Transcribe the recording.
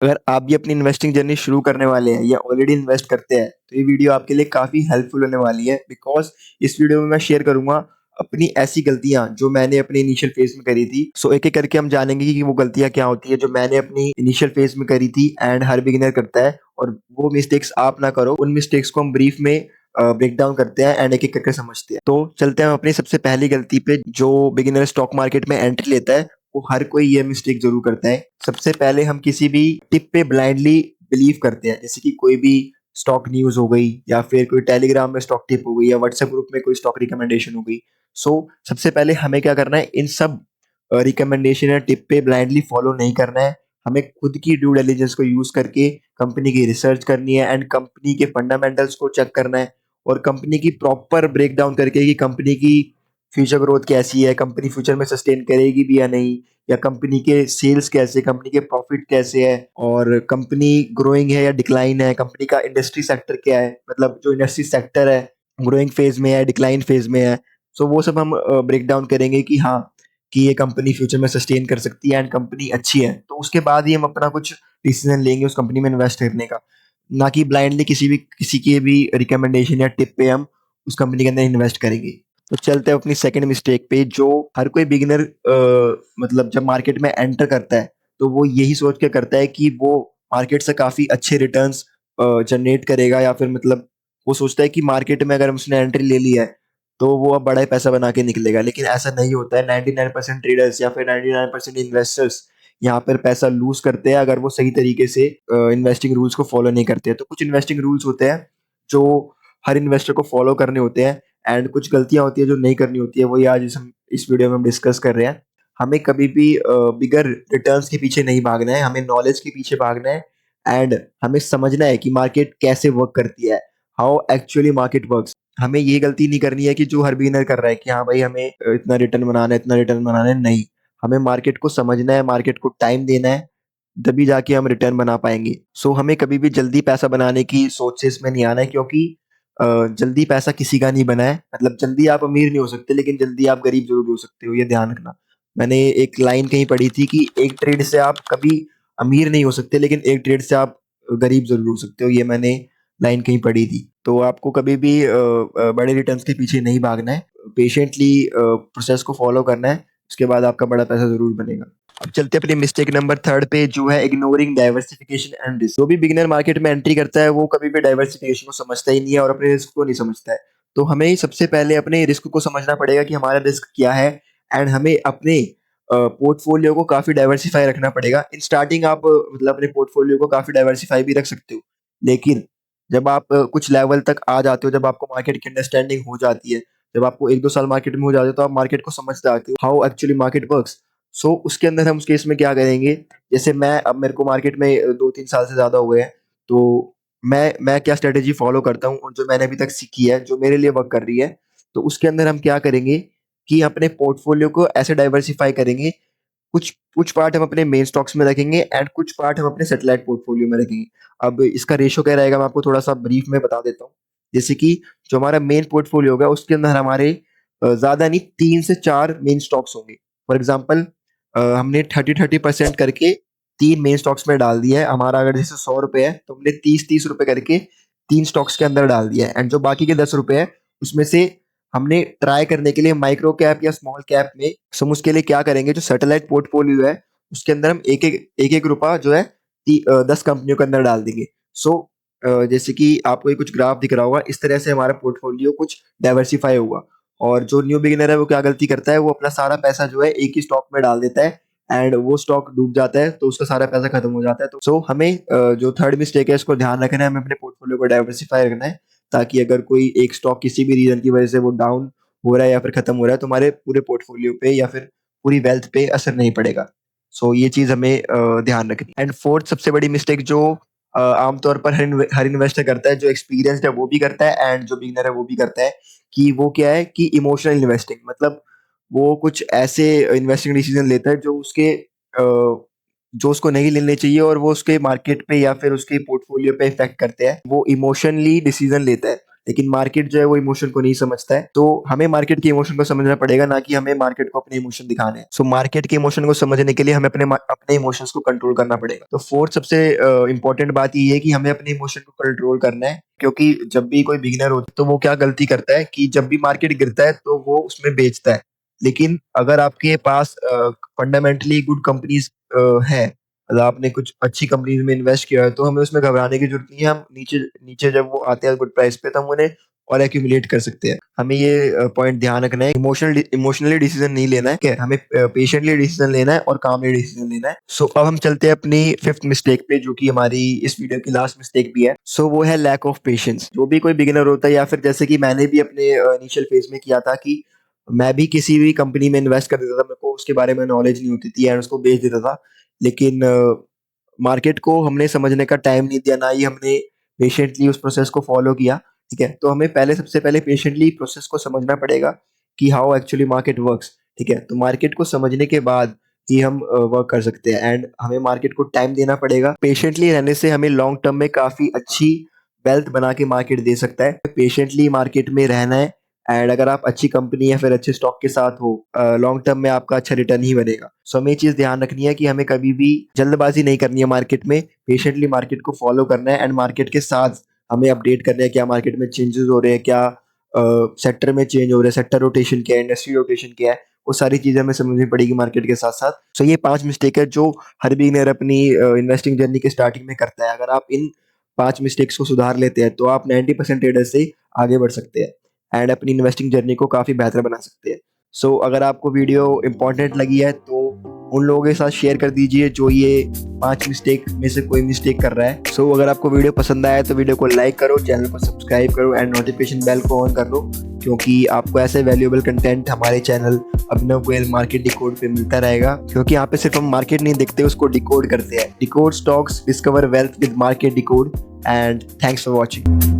अगर आप भी अपनी इन्वेस्टिंग जर्नी शुरू करने वाले हैं या ऑलरेडी इन्वेस्ट करते हैं, तो ये वीडियो आपके लिए काफ़ी हेल्पफुल होने वाली है बिकॉज़ इस वीडियो में मैं शेयर करूँगा अपनी ऐसी गलतियाँ जो मैंने अपने इनिशियल फ़ेज़ में करी थी। सो एक-एक करके हम जानेंगे कि वो गलतियाँ क्या होती हैं जो मैंने अपनी इनिशियल फ़ेज़ में करी थी एंड हर बिगिनर करता है और वो मिस्टेक्स आप ना करो। उन मिस्टेक्स को हम ब्रीफ में ब्रेक डाउन करते हैं एंड एक-एक करके समझते हैं। तो चलते हैं हम अपनी सबसे पहली गलती पे। जो बिगिनर स्टॉक मार्केट में एंट्री लेता है, वो हर कोई ये मिस्टेक ज़रूर करता है। सबसे पहले हम किसी भी टिप पे ब्लाइंडली बिलीव करते हैं, जैसे कि कोई भी स्टॉक न्यूज़ हो गई या फिर कोई टेलीग्राम में स्टॉक टिप हो गई या व्हाट्सएप ग्रुप में कोई स्टॉक रिकमेंडेशन हो गई। सो सबसे पहले हमें क्या करना है, इन सब रिकमेंडेशन या टिप पे ब्लाइंडली फॉलो नहीं करना है। हमें खुद की ड्यू डिलिजेंस को यूज़ करके कंपनी की रिसर्च करनी है एंड कंपनी के फंडामेंटल्स को चेक करना है और कंपनी की प्रॉपर ब्रेकडाउन करके कि कंपनी की फ्यूचर ग्रोथ कैसी है, कंपनी फ्यूचर में सस्टेन करेगी भी या नहीं, या कंपनी के सेल्स कैसे, कंपनी के प्रॉफिट कैसे है और कंपनी ग्रोइंग है या डिक्लाइन है, कंपनी का इंडस्ट्री सेक्टर क्या है, मतलब जो इंडस्ट्री सेक्टर है ग्रोइंग फेज में है, डिक्लाइन फेज में है। सो वो सब हम ब्रेक डाउन करेंगे कि हाँ, कि ये कंपनी फ्यूचर में सस्टेन कर सकती है एंड कंपनी अच्छी है। तो उसके बाद ही हम अपना कुछ डिसीजन लेंगे उस कंपनी में इन्वेस्ट करने का, ना कि ब्लाइंडली किसी के भी रिकमेंडेशन या टिप पे हम उस कंपनी के अंदर इन्वेस्ट करेंगे। तो चलते हैं अपनी सेकंड मिस्टेक पे, जो हर कोई बिगिनर मतलब जब मार्केट में एंटर करता है तो वो यही सोच के करता है कि वो मार्केट से काफी अच्छे रिटर्न्स जनरेट करेगा, या फिर मतलब वो सोचता है कि मार्केट में अगर उसने एंट्री ले ली है तो वो अब बड़ा ही पैसा बना के निकलेगा। लेकिन ऐसा नहीं होता है। 99% ट्रेडर्स या फिर 99% इन्वेस्टर्स यहाँ पर पैसा लूज करते हैं अगर वो सही तरीके से इन्वेस्टिंग रूल्स को फॉलो नहीं करते हैं। तो कुछ इन्वेस्टिंग रूल्स होते हैं जो हर इन्वेस्टर को फॉलो करने होते हैं एंड कुछ गलतियां होती है जो नहीं करनी होती है, वही आज इस वीडियो में हम डिस्कस कर रहे हैं। हमें कभी भी बिगर रिटर्न्स के पीछे नहीं भागना है, हमें नॉलेज के पीछे भागना है एंड हमें समझना है कि मार्केट कैसे वर्क करती है, हाउ एक्चुअली मार्केट वर्क्स। हमें ये गलती नहीं करनी है कि जो हर बिगिनर कर रहा है कि हाँ भाई हमें इतना रिटर्न बनाना है, इतना रिटर्न बनाना है। नहीं, हमें मार्केट को समझना है, मार्केट को टाइम देना है, तभी जाके हम रिटर्न बना पाएंगे। सो हमें कभी भी जल्दी पैसा बनाने की सोच से इसमें नहीं आना है, क्योंकि जल्दी पैसा किसी का नहीं बना है। मतलब जल्दी आप अमीर नहीं हो सकते, लेकिन जल्दी आप गरीब ज़रूर हो सकते हो, ये ध्यान रखना। मैंने एक लाइन कहीं पढ़ी थी कि एक ट्रेड से आप कभी अमीर नहीं हो सकते, लेकिन एक ट्रेड से आप गरीब ज़रूर हो सकते हो। ये मैंने लाइन कहीं पढ़ी थी। तो आपको कभी भी बड़े रिटर्न्स के पीछे नहीं भागना है, पेशेंटली प्रोसेस को फॉलो करना है, उसके बाद आपका बड़ा पैसा ज़रूर बनेगा। अब चलते हैं अपनी मिस्टेक नंबर थर्ड पे, जो है इग्नोरिंग डाइवर्सिफिकेशन एंड रिस्क। जो भी बिगिनर मार्केट में एंट्री करता है वो कभी भी डाइवर्सिफिकेशन को समझता ही नहीं है और अपने रिस्क को नहीं समझता है। तो हमें सबसे पहले अपने रिस्क को समझना पड़ेगा कि हमारा रिस्क क्या है एंड हमें अपने पोर्टफोलियो को काफी डाइवर्सिफाई रखना पड़ेगा। इन स्टार्टिंग आप मतलब अपने पोर्टफोलियो को काफी डाइवर्सिफाई भी रख सकते हो, लेकिन जब आप कुछ लेवल तक आ जाते हो, जब आपको मार्केट की अंडरस्टैंडिंग हो जाती है, जब आपको 1-2 साल मार्केट में हो जाते हो, तो आप मार्केट को समझ जाते हो हाउ एक्चुअली मार्केट वर्क्स। सो उसके अंदर हम उस केस में क्या करेंगे, जैसे मैं अब मेरे को मार्केट में 2-3 साल से ज़्यादा हुए हैं, तो मैं क्या स्ट्रैटेजी फ़ॉलो करता हूँ और जो मैंने अभी तक सीखी है, जो मेरे लिए वर्क कर रही है, तो उसके अंदर हम क्या करेंगे कि अपने पोर्टफोलियो को ऐसे डाइवर्सिफ़ाई करेंगे, कुछ कुछ पार्ट हम अपने मेन स्टॉक्स में रखेंगे एंड कुछ पार्ट हम अपने सैटेलाइट पोर्टफोलियो में रखेंगे। अब इसका रेशियो क्या रहेगा, मैं आपको थोड़ा-सा ब्रीफ में बता देता हूँ। जैसे कि जो हमारा मेन पोर्टफोलियो होगा उसके अंदर हमारे ज़्यादा नहीं 3 से 4 मेन स्टॉक्स होंगे। फॉर एग्ज़ाम्पल हमने 30-30% करके 3 मेन स्टॉक्स में डाल दिया है। हमारा अगर जैसे ₹100 है तो हमने 30-30 रुपए करके 3 स्टॉक्स के अंदर डाल दिया है एंड जो बाकी के ₹10 है उसमें से हमने ट्राई करने के लिए माइक्रो कैप या स्मॉल कैप में, हम उसके लिए क्या करेंगे, जो सैटेलाइट पोर्टफोलियो है उसके अंदर हम एक-एक रुपया जो है 10 कंपनियों के अंदर डाल देंगे। सो जैसे कि आपको ये कुछ ग्राफ दिख रहा होगा, इस तरह से हमारा पोर्टफोलियो कुछ डाइवर्सिफाई होगा। और जो न्यू बिगिनर है वो क्या गलती करता है, वो अपना सारा पैसा जो है एक ही स्टॉक में डाल देता है एंड वो स्टॉक डूब जाता है तो उसका सारा पैसा खत्म हो जाता है। तो सो हमें जो थर्ड मिस्टेक है इसको ध्यान रखना है, हमें अपने पोर्टफोलियो को डाइवर्सिफाई रखना है, ताकि अगर कोई एक स्टॉक किसी भी रीजन की वजह से वो डाउन हो रहा है या फिर खत्म हो रहा है तो हमारे पूरे पोर्टफोलियो पे या फिर पूरी वेल्थ पे असर नहीं पड़ेगा। सो ये चीज हमें ध्यान रखनी है। एंड फोर्थ सबसे बड़ी मिस्टेक जो आमतौर पर हर इन्वेस्टर करता है, जो एक्सपीरियंस्ड है वो भी करता है एंड जो बिगिनर है वो भी करता है, कि वो क्या है कि इमोशनल इन्वेस्टिंग, मतलब वो कुछ ऐसे इन्वेस्टिंग डिसीजन लेता है जो उसको नहीं लेने चाहिए और वो उसके मार्केट पे या फिर उसके पोर्टफोलियो पे इफेक्ट करते हैं। वो इमोशनली डिसीजन लेता है। लेकिन मार्केट जो है वो इमोशन को नहीं समझता है। तो हमें मार्केट के इमोशन को समझना पड़ेगा, ना कि हमें मार्केट को अपने इमोशन दिखाने हैं। सो मार्केट के इमोशन को समझने के लिए हमें अपने इमोशंस को कंट्रोल करना पड़ेगा। तो फोर्थ सबसे इंपॉर्टेंट बात ये है कि हमें अपने इमोशन को कंट्रोल करना है, क्योंकि जब भी कोई बिगिनर होता है तो वो क्या गलती करता है कि जब भी मार्केट गिरता है तो वो उसमें बेचता है। लेकिन अगर आपके पास फंडामेंटली गुड कंपनीज है, मतलब आपने कुछ अच्छी कंपनीज में इन्वेस्ट किया है, तो हमें उसमें घबराने की जरूरत नहीं है। हम नीचे नीचे जब वो आते हैं गुड प्राइस पे, तो हम उन्हें और एक्यूमुलेट कर सकते हैं। हमें ये पॉइंट ध्यान रखना है, इमोशनली डिसीजन नहीं लेना है, क्या हमें पेशेंटली डिसीजन लेना है और कामली डिसीजन लेना है। सो अब हम चलते हैं अपनी फिफ्थ मिस्टेक पे, जो कि हमारी इस वीडियो की लास्ट मिस्टेक भी है। सो वो है लैक ऑफ पेशेंस। जो भी कोई बिगिनर होता है, या फिर जैसे कि मैंने भी अपने इनिशियल फेज में किया था, कि मैं भी किसी भी कंपनी में इन्वेस्ट कर देता था, मेरे को उसके बारे में नॉलेज नहीं होती थी एंड उसको बेच देता था। लेकिन मार्केट को हमने समझने का टाइम नहीं दिया, ना ही हमने पेशेंटली उस प्रोसेस को फॉलो किया। ठीक है, तो हमें सबसे पहले पेशेंटली प्रोसेस को समझना पड़ेगा कि हाउ एक्चुअली मार्केट वर्क्स। ठीक है, तो मार्केट को समझने के बाद ही हम वर्क कर सकते हैं, एंड हमें मार्केट को टाइम देना पड़ेगा। पेशेंटली रहने से हमें लॉन्ग टर्म में काफी अच्छी वेल्थ बना के मार्केट दे सकता है। पेशेंटली मार्केट में रहना है, एंड अगर आप अच्छी कंपनी या फिर अच्छे स्टॉक के साथ हो, लॉन्ग टर्म में आपका अच्छा रिटर्न ही बनेगा। सो हमें ये चीज ध्यान रखनी है कि हमें कभी भी जल्दबाजी नहीं करनी है मार्केट में, पेशेंटली मार्केट को फॉलो करना है, एंड मार्केट के साथ हमें अपडेट करना है क्या मार्केट में चेंजेस हो रहे हैं, क्या सेक्टर में चेंज हो रहे हैं, सेक्टर रोटेशन क्या है, इंडस्ट्री रोटेशन क्या है, वो सारी चीजें हमें समझनी पड़ेगी मार्केट के साथ साथ। सो ये 5 मिस्टेक है जो हर बिगिनर अपनी इन्वेस्टिंग जर्नी के स्टार्टिंग में करता है। अगर आप इन 5 मिस्टेक्स को सुधार लेते हैं, तो आप 90% ट्रेडर से आगे बढ़ सकते हैं एंड अपनी इन्वेस्टिंग जर्नी को काफी बेहतर बना सकते हैं। सो अगर आपको वीडियो इंपॉर्टेंट लगी है, तो उन लोगों के साथ शेयर कर दीजिए जो ये 5 मिस्टेक में से कोई मिस्टेक कर रहा है। सो अगर आपको वीडियो पसंद आया तो वीडियो को लाइक करो, चैनल को सब्सक्राइब करो एंड नोटिफिकेशन बेल को ऑन कर लो, क्योंकि आपको ऐसे वैल्यूएबल कंटेंट हमारे channel Abhinav Goyal market decode पे मिलता रहेगा। क्योंकि यहाँ पे सिर्फ हम मार्केट नहीं देखते, उसको डिकोड करते हैं। Decode stocks, discover wealth with market decode, and thanks for watching.